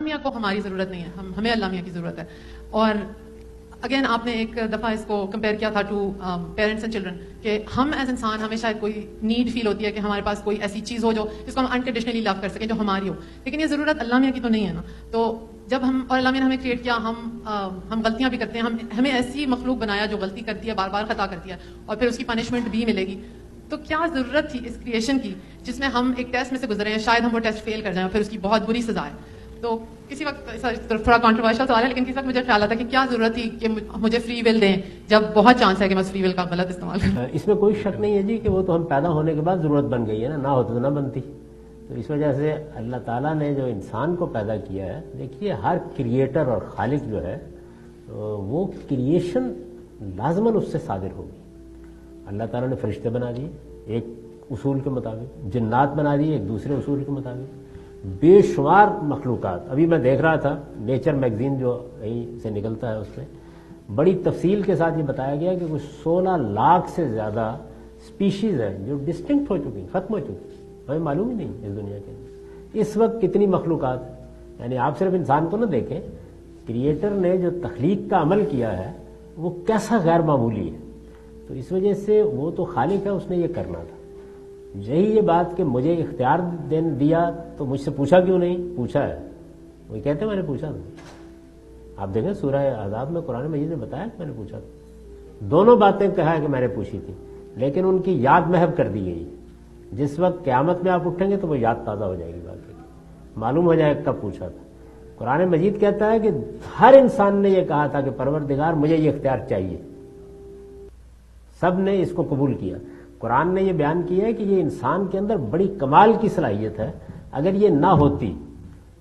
میاں کو ہماری ضرورت نہیں ہے، ہمیں اللہ میاں کی ضرورت ہے. اور اگین آپ نے ایک دفعہ اس کو کمپیئر کیا تھا ٹو پیرنٹس اینڈ چلڈرن کہ ہم ایز انسان ہمیں شاید کوئی نیڈ فیل ہوتی ہے کہ ہمارے پاس کوئی ایسی چیز ہو جو جس کو ہم انکنڈیشنلی لو کر سکیں جو ہماری ہو، لیکن یہ ضرورت اللہ میاں کی تو نہیں ہے نا. تو جب ہم اور اللہ میاں نے ہمیں کریٹ کیا، ہم غلطیاں بھی کرتے ہیں، ہمیں ایسی مخلوق بنایا جو غلطی کرتی ہے، بار بار خطا کرتی ہے اور پھر اس کی پنشمنٹ بھی ملے گی. تو کیا ضرورت تھی اس کریشن کی جس میں ہم ایک ٹیسٹ میں سے گزرے ہیں، شاید ہم وہ ٹیسٹ فیل کر جائیں اور پھر اس کی بہت بری سزا ہے. تو کسی وقت تھوڑا کانٹروورشل سوال ہے، لیکن کسی وقت مجھے خیال آتا ہے کہ کیا ضرورت تھی کہ مجھے فری ول دیں جب بہت چانس ہے کہ میں فری ول کا غلط استعمال کروں. اس میں کوئی شک نہیں ہے جی کہ وہ تو ہم پیدا ہونے کے بعد ضرورت بن گئی ہے نا ہوتی تو نہ بنتی. تو اس وجہ سے اللہ تعالیٰ نے جو انسان کو پیدا کیا ہے، دیکھیے ہر کریٹر اور خالق جو ہے وہ کریشن لازماً اس سے صادر ہوگی. اللہ تعالیٰ نے فرشتے بنا دیے ایک اصول کے مطابق، جنات بنا دیے ایک دوسرے اصول کے مطابق، بے شمار مخلوقات. ابھی میں دیکھ رہا تھا نیچر میگزین جو یہیں سے نکلتا ہے، اس میں بڑی تفصیل کے ساتھ یہ بتایا گیا کہ کچھ 16 لاکھ سے زیادہ سپیشیز ہیں جو ڈسٹنکٹ ہو چکی، ختم ہو چکی، ہمیں معلوم ہی نہیں اس دنیا کے اندر اس وقت کتنی مخلوقات. یعنی آپ صرف انسان کو نہ دیکھیں، کریٹر نے جو تخلیق کا عمل کیا ہے وہ کیسا غیر معمولی ہے. تو اس وجہ سے وہ تو خالق ہے، اس نے یہ کرنا تھا. یہی یہ بات کہ مجھے اختیار دیا تو مجھ سے پوچھا کیوں نہیں؟ پوچھا ہے، وہ کہتے ہیں میں نے پوچھا تھا. آپ دیکھیں سورہ احزاب میں قرآن مجید نے بتایا کہ میں نے پوچھا تھا. دونوں باتیں کہا ہے کہ میں نے پوچھی تھی، لیکن ان کی یاد محو کر دی گئی. جس وقت قیامت میں آپ اٹھیں گے تو وہ یاد تازہ ہو جائے گی، بات معلوم ہو جائے کب پوچھا تھا. قرآن مجید کہتا ہے کہ ہر انسان نے یہ کہا تھا کہ پروردگار مجھے یہ اختیار چاہیے، سب نے اس کو قبول کیا. قرآن نے یہ بیان کیا ہے کہ یہ انسان کے اندر بڑی کمال کی صلاحیت ہے. اگر یہ نہ ہوتی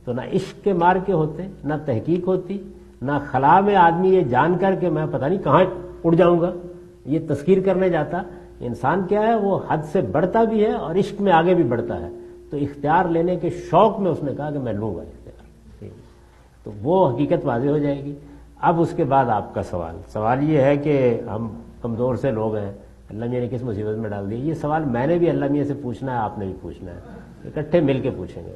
تو نہ عشق کے مار کے ہوتے، نہ تحقیق ہوتی، نہ خلا میں آدمی یہ جان کر کہ میں پتہ نہیں کہاں اڑ جاؤں گا یہ تذکیر کرنے جاتا. انسان کیا ہے، وہ حد سے بڑھتا بھی ہے اور عشق میں آگے بھی بڑھتا ہے. تو اختیار لینے کے شوق میں اس نے کہا کہ میں لوں گا اختیار. تو وہ حقیقت واضح ہو جائے گی. اب اس کے بعد آپ کا سوال یہ ہے کہ ہم کمزور سے لوگ ہیں، اللہ میاں نے کس مصیبت میں ڈال دیا. یہ سوال میں نے بھی اللہ میاں سے پوچھنا ہے، آپ نے بھی پوچھنا ہے، اکٹھے مل کے پوچھیں گے.